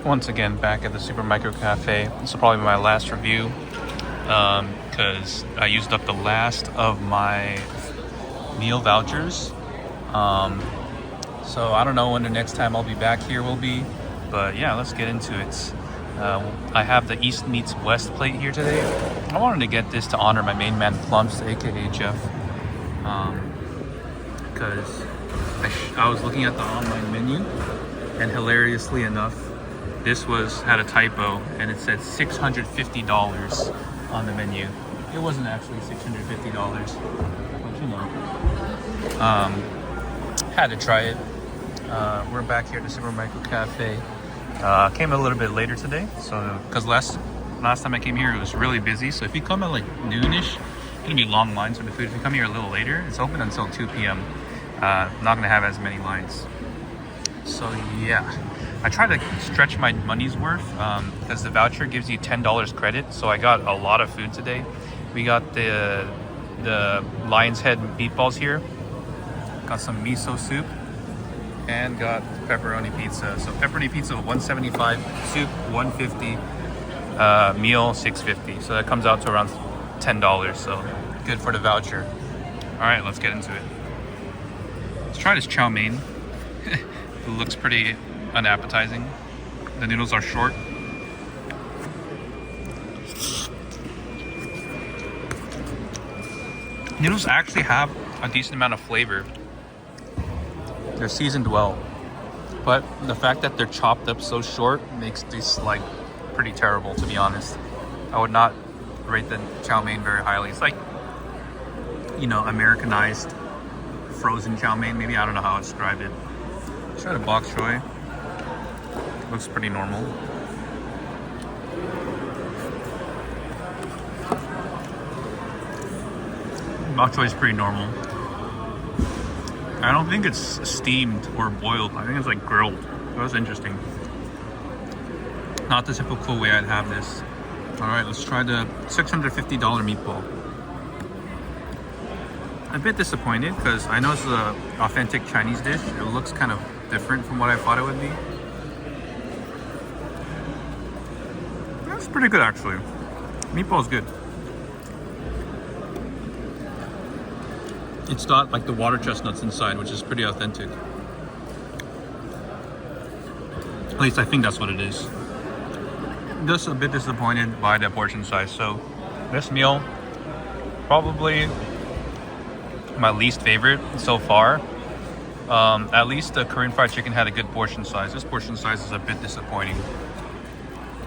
Once again, back at the Supermicro Cafe. This will probably be my last review because I used up the last of my meal vouchers. So I don't know when the next time I'll be back here will be, but yeah, let's get into it. I have the East meets West plate here today. I wanted to get this to honor my main man Plumps, aka Jeff, because I was looking at the online menu, and hilariously enough, this had a typo, and it said $650 on the menu. It wasn't actually $650, but you know, had to try it. We're back here at the Supermicro Cafe. Came a little bit later today, so because last time I came here it was really busy. So if you come at like noonish, it's gonna be long lines for the food. If you come here a little later, it's open until 2 p.m. Not gonna have as many lines. So yeah, I try to stretch my money's worth because the voucher gives you $10 credit. So I got a lot of food today. We got the lion's head meatballs here. Got some miso soup and got pepperoni pizza. So pepperoni pizza $175, soup $150, meal $650. So that comes out to around $10. So good for the voucher. All right, let's get into it. Let's try this chow mein. It looks pretty unappetizing. The noodles are short. Noodles actually have a decent amount of flavor. They're seasoned well, but the fact that they're chopped up so short makes this like pretty terrible, to be honest. I would not rate the chow mein very highly. It's like, you know, Americanized frozen chow mein, maybe. I don't know how to describe it. Let's try the bok choy. Looks pretty normal. Bok choy is pretty normal. I don't think it's steamed or boiled. I think it's like grilled. That was interesting. Not the typical way I'd have this. All right, let's try the $650 meatball. A bit disappointed because I know it's an authentic Chinese dish. It looks kind of different from what I thought it would be. That's pretty good actually. Meatball's good. It's got like the water chestnuts inside, which is pretty authentic. At least I think that's what it is. Just a bit disappointed by the portion size. So this meal, probably my least favorite so far. At least the Korean fried chicken had a good portion size. This portion size is a bit disappointing.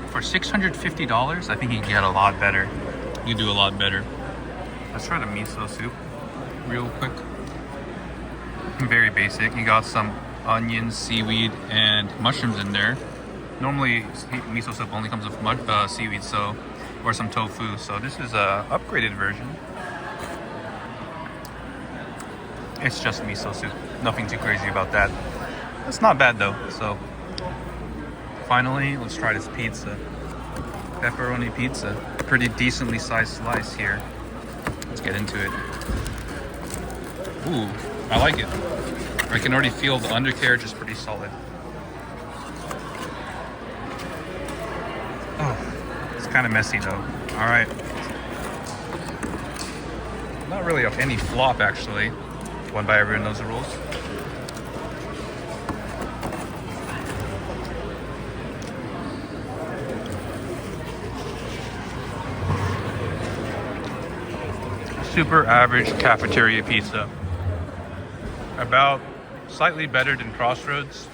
For $650, I think you can get a lot better. You do a lot better. Let's try the miso soup real quick. Very basic. You got some onions, seaweed, and mushrooms in there. Normally, miso soup only comes with seaweed, or some tofu. So this is a upgraded version. It's just miso soup. Nothing too crazy about that. It's not bad though. So finally, let's try this pizza. Pepperoni pizza. Pretty decently sized slice here. Let's get into it. Ooh, I like it. I can already feel the undercarriage is pretty solid. Oh, it's kind of messy though. All right. Not really of any flop actually. One by everyone knows the rules. Super average cafeteria pizza. About slightly better than Crossroads,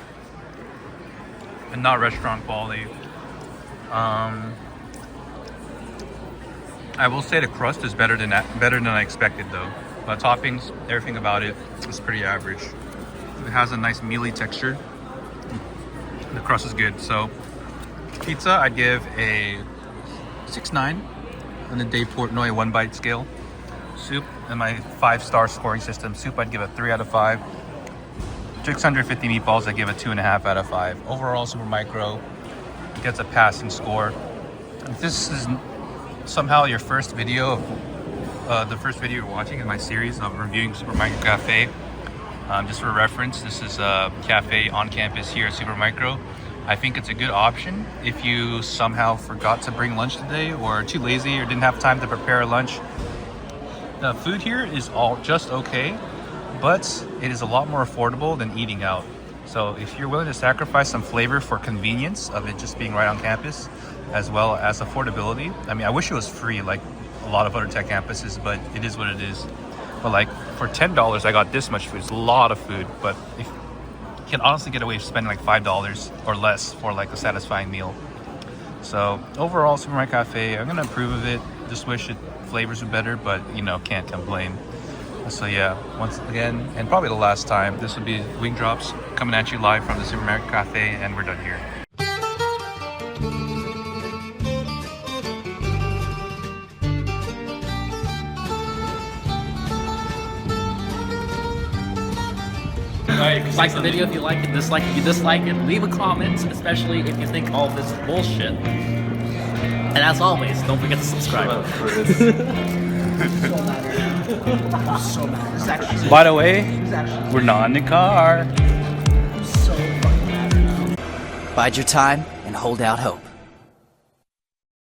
and not restaurant quality. I will say the crust is better than I expected though. But toppings, everything about it is pretty average. It has a nice mealy texture. The crust is good. So pizza, I'd give a 6.9 on the Dave Portnoy 1-bite scale. Soup, in my 5-star scoring system, soup I'd give a 3 out of 5. 650 meatballs, I'd give a 2.5 out of 5. Overall, Supermicro gets a passing score. If this is somehow your first video, the first video you're watching in my series of reviewing Supermicro Cafe, just for reference, this is a cafe on campus here at Supermicro. I think it's a good option if you somehow forgot to bring lunch today or too lazy or didn't have time to prepare a lunch. The food here is all just okay, but it is a lot more affordable than eating out. So if you're willing to sacrifice some flavor for convenience of it just being right on campus, as well as affordability. I mean, I wish it was free like a lot of other tech campuses, but it is what it is. But like for $10, I got this much food. It's a lot of food, but if you can honestly get away with spending like $5 or less for like a satisfying meal. So overall, Supermicro Cafe, I'm gonna approve of it. Just wish it flavors were better, but you know, can't complain. So yeah, once again, and probably the last time, this would be Wing Drops coming at you live from the Supermicro Cafe, and we're done here. Like the video if you like it, dislike it if you dislike it, leave a comment, especially if you think all of this is bullshit. And as always, don't forget to subscribe. So mad. It's actually By the way, we're not in the car. so fucking mad right now. Bide your time and hold out hope.